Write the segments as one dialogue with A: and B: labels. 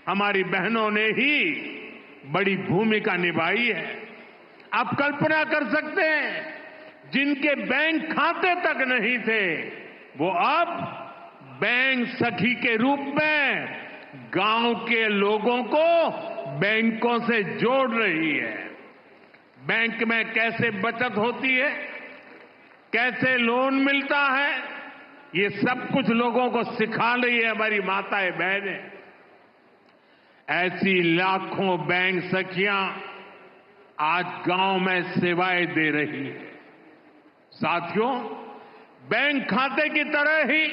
A: हमारी बहनों ने ही बड़ी भूमिका निभाई है। आप कल्पना कर सकते हैं जिनके बैंक खाते तक नहीं थे वो अब बैंक सखी के रूप में गांव के लोगों को बैंकों से जोड़ रही है। बैंक में कैसे बचत होती है, कैसे लोन मिलता है, ये सब कुछ लोगों को सिखा रही है हमारी माताएं बहनें। ऐसी लाखों बैंक सखियां आज गांव में सेवाएं दे रही है। साथियों, बैंक खाते की तरह ही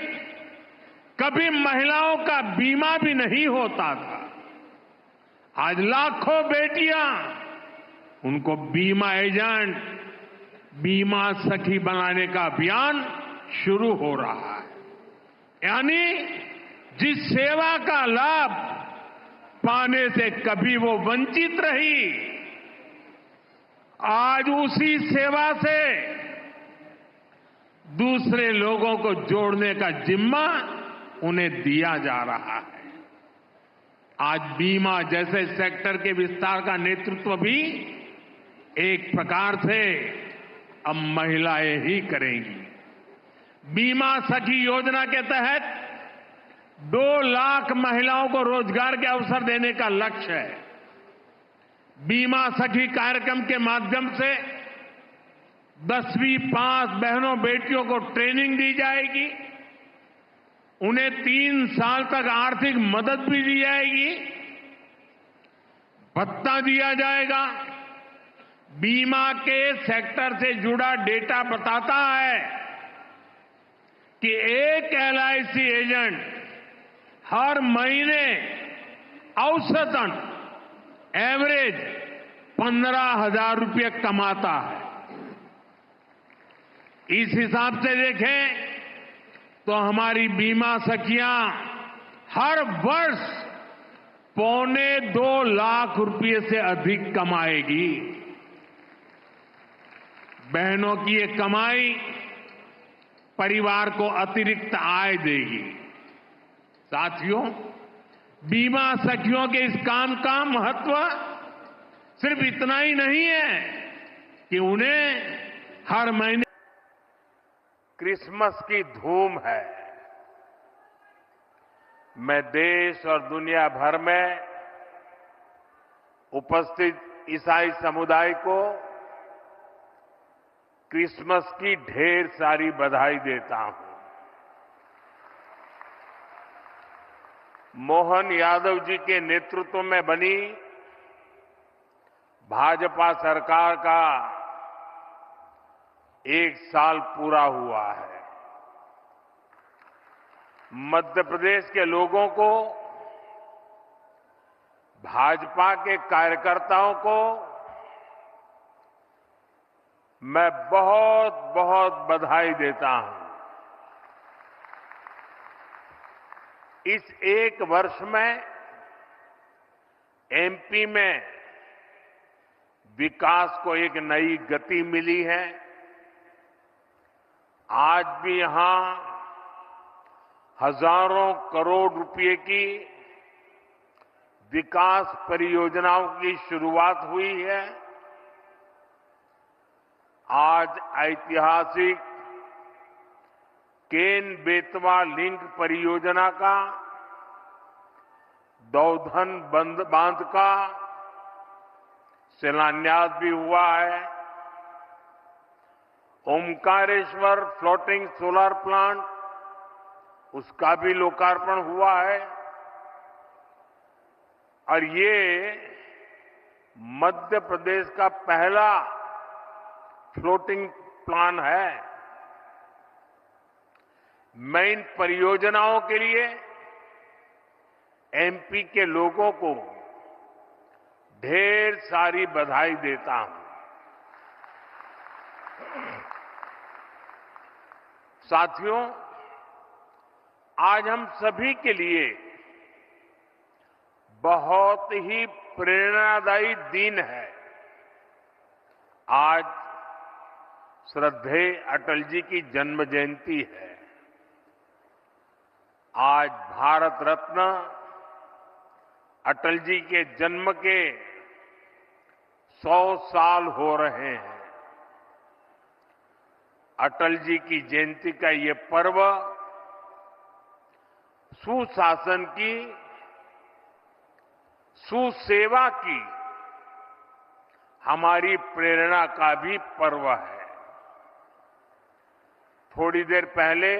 A: कभी महिलाओं का बीमा भी नहीं होता था। आज लाखों बेटियां उनको बीमा एजेंट, बीमा सखी बनाने का अभियान शुरू हो रहा है। यानी जिस सेवा का लाभ पाने से कभी वो वंचित रही, आज उसी सेवा से दूसरे लोगों को जोड़ने का जिम्मा उन्हें दिया जा रहा है। आज बीमा जैसे सेक्टर के विस्तार का नेतृत्व भी एक प्रकार से अब महिलाएं ही करेंगी। बीमा सखी योजना के तहत 2 लाख महिलाओं को रोजगार के अवसर देने का लक्ष्य है। बीमा सखी कार्यक्रम के माध्यम से 10वीं पास बहनों बेटियों को ट्रेनिंग दी जाएगी, उन्हें 3 साल तक आर्थिक मदद भी दी जाएगी, भत्ता दिया जाएगा। बीमा के सेक्टर से जुड़ा डेटा बताता है कि एक एलआईसी एजेंट हर महीने औसतन एवरेज 15,000 रुपये कमाता है। इस हिसाब से देखें तो हमारी बीमा सखियां हर वर्ष 2.25 लाख रुपये से अधिक कमाएगी। बहनों की ये कमाई परिवार को अतिरिक्त आय देगी। साथियों, बीमा सखियों के इस काम का महत्व सिर्फ इतना ही नहीं है कि उन्हें हर महीने क्रिसमस की धूम है। मैं देश और दुनिया भर में उपस्थित ईसाई समुदाय को क्रिसमस की ढेर सारी बधाई देता हूं। मोहन यादव जी के नेतृत्व में बनी भाजपा सरकार का 1 साल पूरा हुआ है। मध्य प्रदेश के लोगों को, भाजपा के कार्यकर्ताओं को मैं बहुत बहुत बधाई देता हूं। इस 1 वर्ष में एमपी में विकास को एक नई गति मिली है। आज भी यहां हजारों करोड़ रुपए की विकास परियोजनाओं की शुरुआत हुई है। आज ऐतिहासिक केन बेतवा लिंक परियोजना का, दौधन बांध का शिलान्यास भी हुआ है। ओमकारेश्वर फ्लोटिंग सोलर प्लांट, उसका भी लोकार्पण हुआ है। और ये मध्य प्रदेश का पहला फ्लोटिंग प्लांट है। मैं इन परियोजनाओं के लिए एमपी के लोगों को ढेर सारी बधाई देता हूं। साथियों, आज हम सभी के लिए बहुत ही प्रेरणादायी दिन है। आज श्रद्धेय अटल जी की जन्म जयंती है। आज भारत रत्न अटल जी के जन्म के 100 साल हो रहे हैं। अटल जी की जयंती का ये पर्व सुशासन की, सुसेवा की हमारी प्रेरणा का भी पर्व है। थोड़ी देर पहले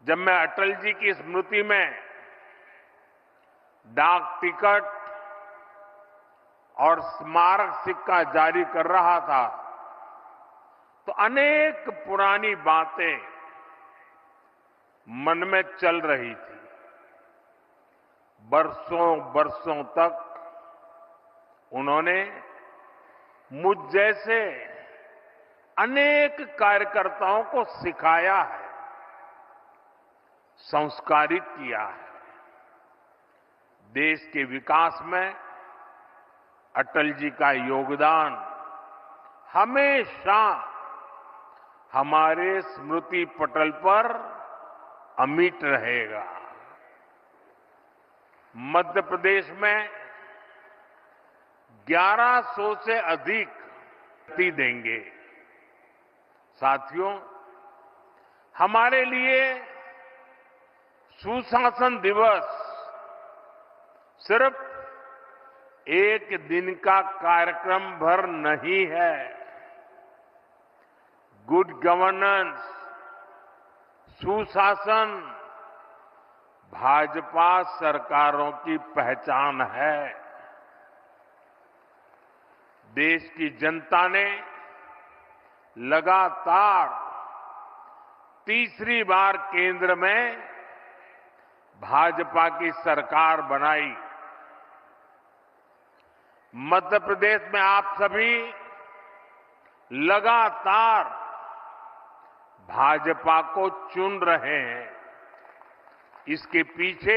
A: जब मैं अटल जी की स्मृति में डाक टिकट और स्मारक सिक्का जारी कर रहा था तो अनेक पुरानी बातें मन में चल रही थी। बरसों बरसों तक उन्होंने मुझ जैसे अनेक कार्यकर्ताओं को सिखाया है, संस्कारित किया है। देश के विकास में अटल जी का योगदान हमेशा हमारे स्मृति पटल पर अमिट रहेगा। मध्य प्रदेश में 1100 से अधिक व्यक्ति देंगे। साथियों, हमारे लिए सुशासन दिवस सिर्फ एक दिन का कार्यक्रम भर नहीं है। गुड गवर्नेंस, सुशासन भाजपा सरकारों की पहचान है। देश की जनता ने लगातार तीसरी बार केंद्र में भाजपा की सरकार बनाई। मध्य प्रदेश में आप सभी लगातार भाजपा को चुन रहे हैं। इसके पीछे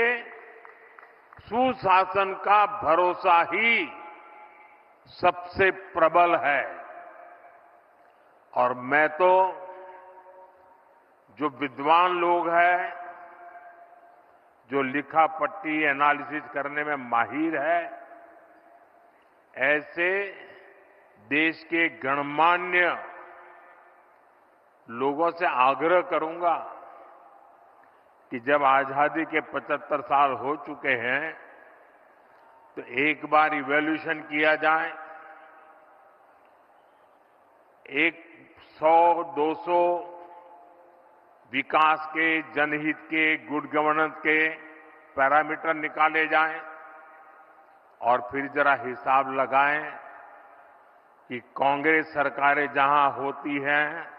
A: सुशासन का भरोसा ही सबसे प्रबल है। और मैं तो जो विद्वान लोग हैं, जो लिखा पट्टी एनालिसिस करने में माहिर है, ऐसे देश के गणमान्य लोगों से आग्रह करूंगा कि जब आजादी के 75 साल हो चुके हैं तो एक बार इवैल्यूएशन किया जाए। 100-200 विकास के, जनहित के, गुड गवर्नेंस के पैरामीटर निकाले जाएं और फिर जरा हिसाब लगाएं कि कांग्रेस सरकारें जहां होती हैं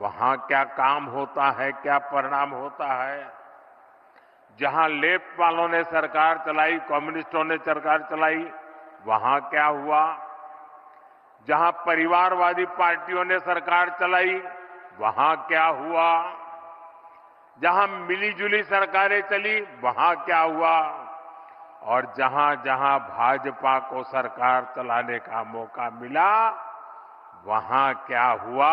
A: वहां क्या काम होता है, क्या परिणाम होता है। जहां लेफ्ट वालों ने सरकार चलाई, कम्युनिस्टों ने सरकार चलाई, वहां क्या हुआ। जहां परिवारवादी पार्टियों ने सरकार चलाई, वहां क्या हुआ। जहां मिलीजुली सरकारें चली, वहां क्या हुआ। और जहां जहां भाजपा को सरकार चलाने का मौका मिला, वहां क्या हुआ।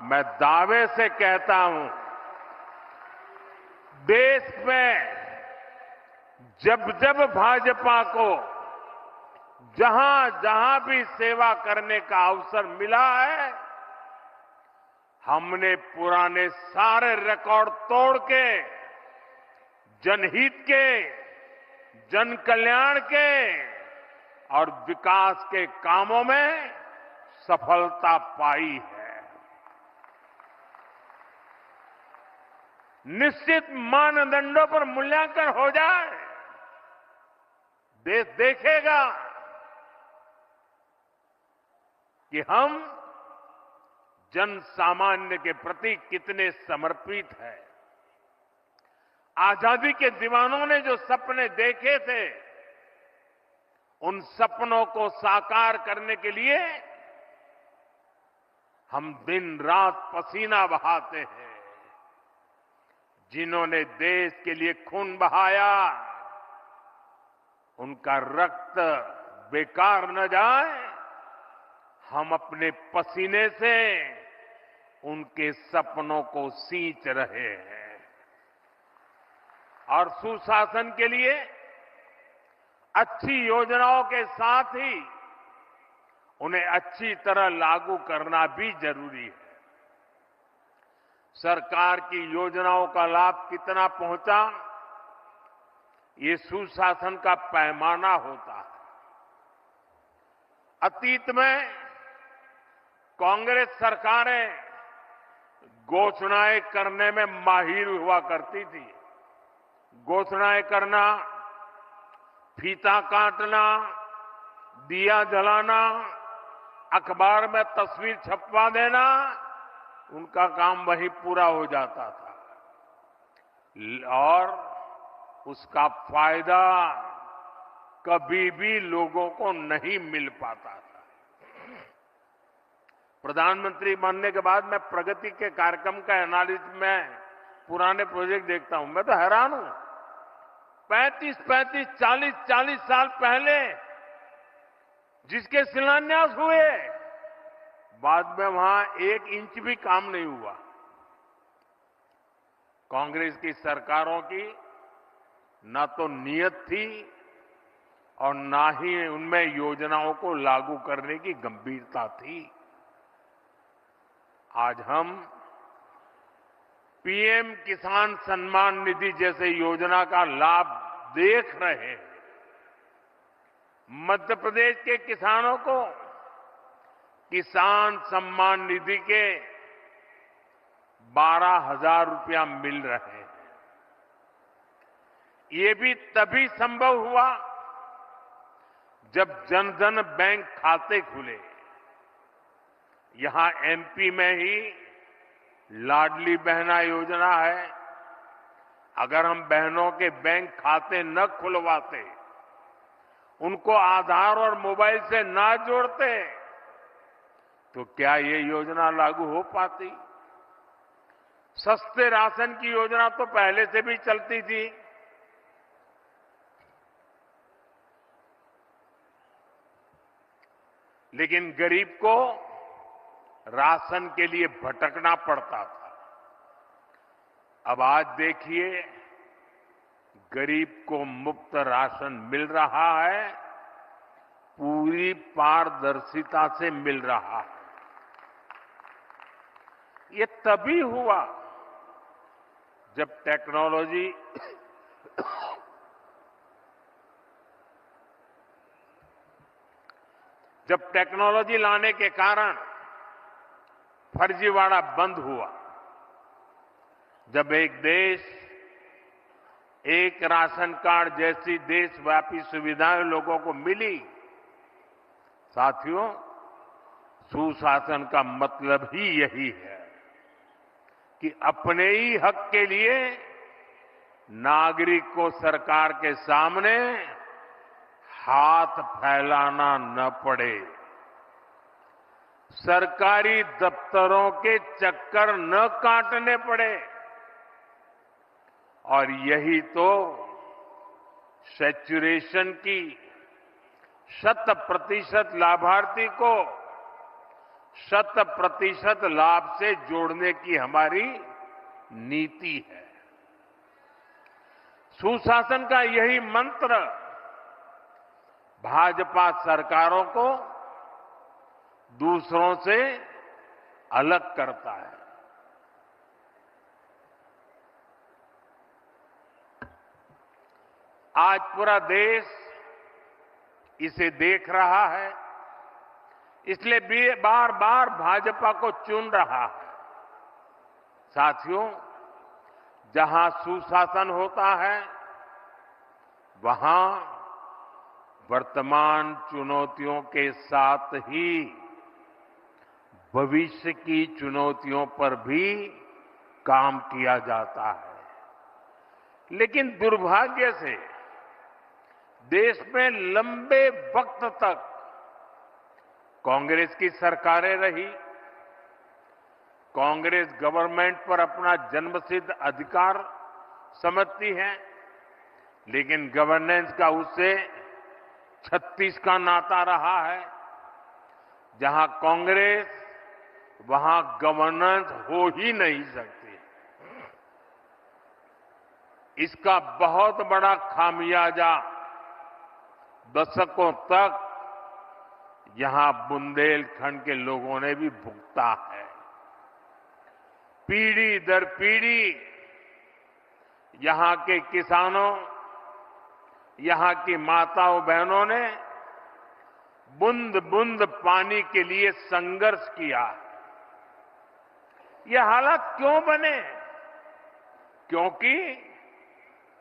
A: मैं दावे से कहता हूं, देश में जब जब भाजपा को जहां जहां भी सेवा करने का अवसर मिला है, हमने पुराने सारे रिकॉर्ड तोड़ के जनहित के, जन कल्याण के और विकास के कामों में सफलता पाई है। निश्चित मानदंडों पर मूल्यांकन हो जाए, देश देखेगा कि हम जन सामान्य के प्रति कितने समर्पित हैं। आजादी के दीवानों ने जो सपने देखे थे, उन सपनों को साकार करने के लिए हम दिन रात पसीना बहाते हैं। जिन्होंने देश के लिए खून बहाया, उनका रक्त बेकार न जाए, हम अपने पसीने से उनके सपनों को सींच रहे हैं। और सुशासन के लिए अच्छी योजनाओं के साथ ही उन्हें अच्छी तरह लागू करना भी जरूरी है। सरकार की योजनाओं का लाभ कितना पहुंचा, ये सुशासन का पैमाना होता है। अतीत में कांग्रेस सरकारें घोषणाएं करने में माहिर हुआ करती थी। घोषणाएं करना, फीता काटना, दिया जलाना, अखबार में तस्वीर छपवा देना, उनका काम वहीं पूरा हो जाता था और उसका फायदा कभी भी लोगों को नहीं मिल पाता था। प्रधानमंत्री बनने के बाद मैं प्रगति के कार्यक्रम का एनालिसिस में पुराने प्रोजेक्ट देखता हूं, मैं तो हैरान हूं। 35, 40 साल पहले जिसके शिलान्यास हुए, बाद में वहां 1 इंच भी काम नहीं हुआ। कांग्रेस की सरकारों की ना तो नीयत थी और ना ही उनमें योजनाओं को लागू करने की गंभीरता थी। आज हम पीएम किसान सम्मान निधि जैसे योजना का लाभ देख रहे हैं। मध्य प्रदेश के किसानों को किसान सम्मान निधि के 12,000 रुपया मिल रहे हैं। ये भी तभी संभव हुआ जब जन धन बैंक खाते खुले। यहां एमपी में ही लाडली बहना योजना है। अगर हम बहनों के बैंक खाते न खुलवाते, उनको आधार और मोबाइल से ना जोड़ते, तो क्या ये योजना लागू हो पाती? सस्ते राशन की योजना तो पहले से भी चलती थी। लेकिन गरीब को राशन के लिए भटकना पड़ता था। अब आज देखिए, गरीब को मुफ्त राशन मिल रहा है, पूरी पारदर्शिता से मिल रहा है। ये तभी हुआ जब टेक्नोलॉजी लाने के कारण फर्जीवाड़ा बंद हुआ। जब एक देश एक राशन कार्ड जैसी देशव्यापी सुविधाएं लोगों को मिली, साथियों, सुशासन का मतलब ही यही है कि अपने ही हक के लिए नागरिक को सरकार के सामने हाथ फैलाना न पड़े, सरकारी दफ्तरों के चक्कर न काटने पड़े। और यही तो सैचुरेशन की 100% लाभार्थी को 100% लाभ से जोड़ने की हमारी नीति है। सुशासन का यही मंत्र भाजपा सरकारों को दूसरों से अलग करता है। आज पूरा देश इसे देख रहा है, इसलिए बार बार भाजपा को चुन रहा है। साथियों, जहां सुशासन होता है, वहां वर्तमान चुनौतियों के साथ ही भविष्य की चुनौतियों पर भी काम किया जाता है। लेकिन दुर्भाग्य से देश में लंबे वक्त तक कांग्रेस की सरकारें रही। कांग्रेस गवर्नमेंट पर अपना जन्मसिद्ध अधिकार समझती है, लेकिन गवर्नेंस का उससे 36 का नाता रहा है। जहां कांग्रेस, वहां गवर्नेंस हो ही नहीं सकती। इसका बहुत बड़ा खामियाजा दशकों तक यहां बुंदेलखंड के लोगों ने भी भुगता है। पीढ़ी दर पीढ़ी यहां के किसानों, यहां की माताओं बहनों ने बूंद बूंद पानी के लिए संघर्ष किया। ये हालात क्यों बने? क्योंकि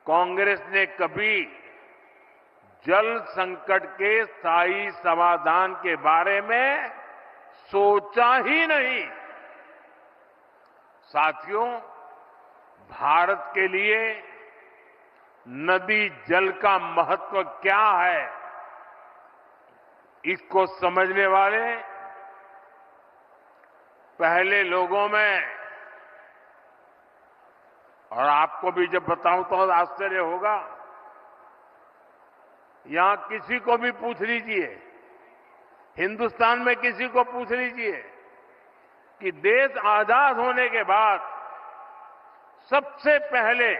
A: कांग्रेस ने कभी जल संकट के स्थायी समाधान के बारे में सोचा ही नहीं। साथियों, भारत के लिए नदी जल का महत्व क्या है, इसको समझने वाले पहले लोगों में, और आपको भी जब बताऊं तो आश्चर्य होगा, यहां किसी को भी पूछ लीजिए, हिंदुस्तान में किसी को पूछ लीजिए कि देश आजाद होने के बाद सबसे पहले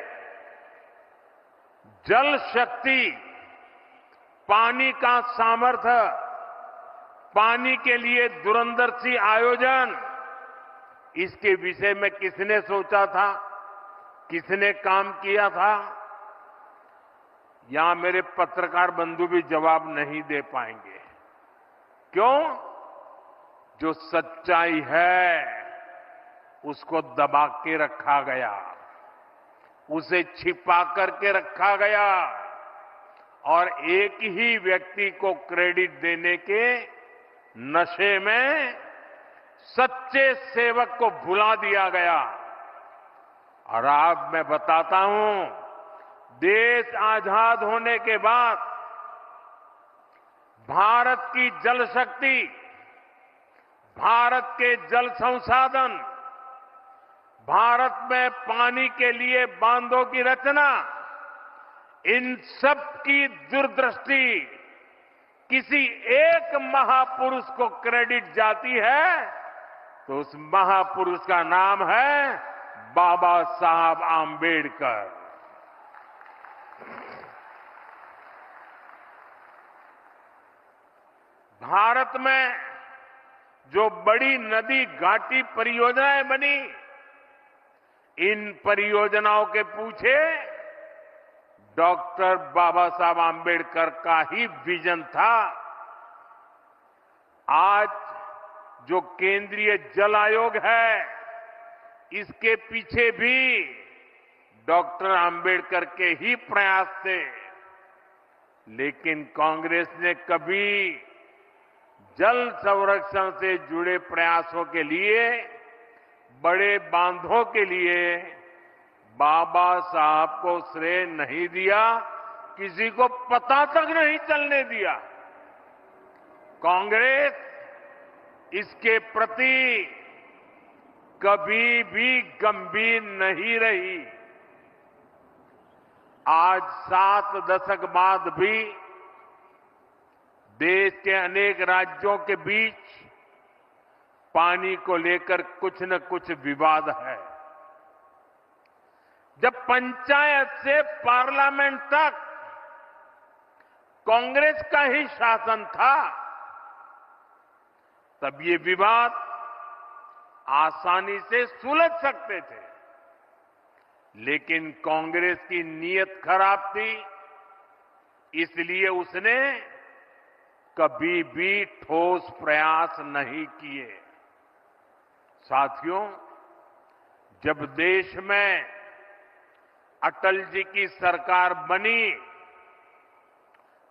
A: जल शक्ति, पानी का सामर्थ्य, पानी के लिए दूरंदर्शी आयोजन, इसके विषय में किसने सोचा था, किसने काम किया था? यहां मेरे पत्रकार बंधु भी जवाब नहीं दे पाएंगे। क्यों? जो सच्चाई है उसको दबा के रखा गया, उसे छिपा करके रखा गया और एक ही व्यक्ति को क्रेडिट देने के नशे में सच्चे सेवक को भुला दिया गया। और आज मैं बताता हूं, देश आजाद होने के बाद भारत की जल शक्ति, भारत के जल संसाधन, भारत में पानी के लिए बांधों की रचना, इन सब की दूरदृष्टि किसी एक महापुरुष को क्रेडिट जाती है तो उस महापुरुष का नाम है बाबा साहब आंबेडकर। भारत में जो बड़ी नदी घाटी परियोजनाएं बनी, इन परियोजनाओं के पीछे डॉक्टर बाबा साहब आंबेडकर का ही विजन था। आज जो केंद्रीय जल आयोग है, इसके पीछे भी डॉक्टर आंबेडकर के ही प्रयास थे। लेकिन कांग्रेस ने कभी जल संरक्षण से जुड़े प्रयासों के लिए, बड़े बांधों के लिए बाबा साहब को श्रेय नहीं दिया, किसी को पता तक नहीं चलने दिया। कांग्रेस इसके प्रति कभी भी गंभीर नहीं रही। आज 7 दशक बाद भी देश के अनेक राज्यों के बीच पानी को लेकर कुछ न कुछ विवाद है। जब पंचायत से पार्लियामेंट तक कांग्रेस का ही शासन था, तब ये विवाद आसानी से सुलझ सकते थे। लेकिन कांग्रेस की नीयत खराब थी, इसलिए उसने कभी भी ठोस प्रयास नहीं किए। साथियों, जब देश में अटल जी की सरकार बनी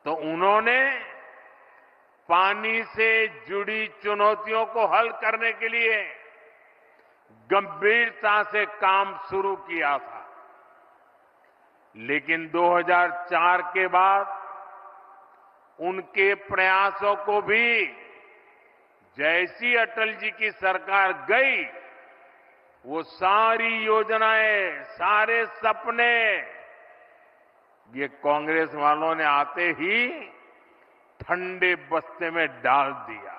A: तो उन्होंने पानी से जुड़ी चुनौतियों को हल करने के लिए गंभीरता से काम शुरू किया था। लेकिन 2004 के बाद उनके प्रयासों को भी, जैसी अटल जी की सरकार गई, वो सारी योजनाएं, सारे सपने ये कांग्रेस वालों ने आते ही ठंडे बस्ते में डाल दिया।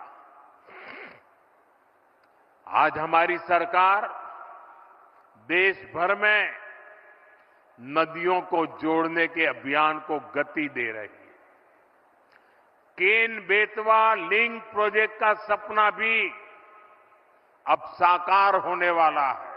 A: आज हमारी सरकार देश भर में नदियों को जोड़ने के अभियान को गति दे रही है। केन बेतवा लिंक प्रोजेक्ट का सपना भी अब साकार होने वाला है।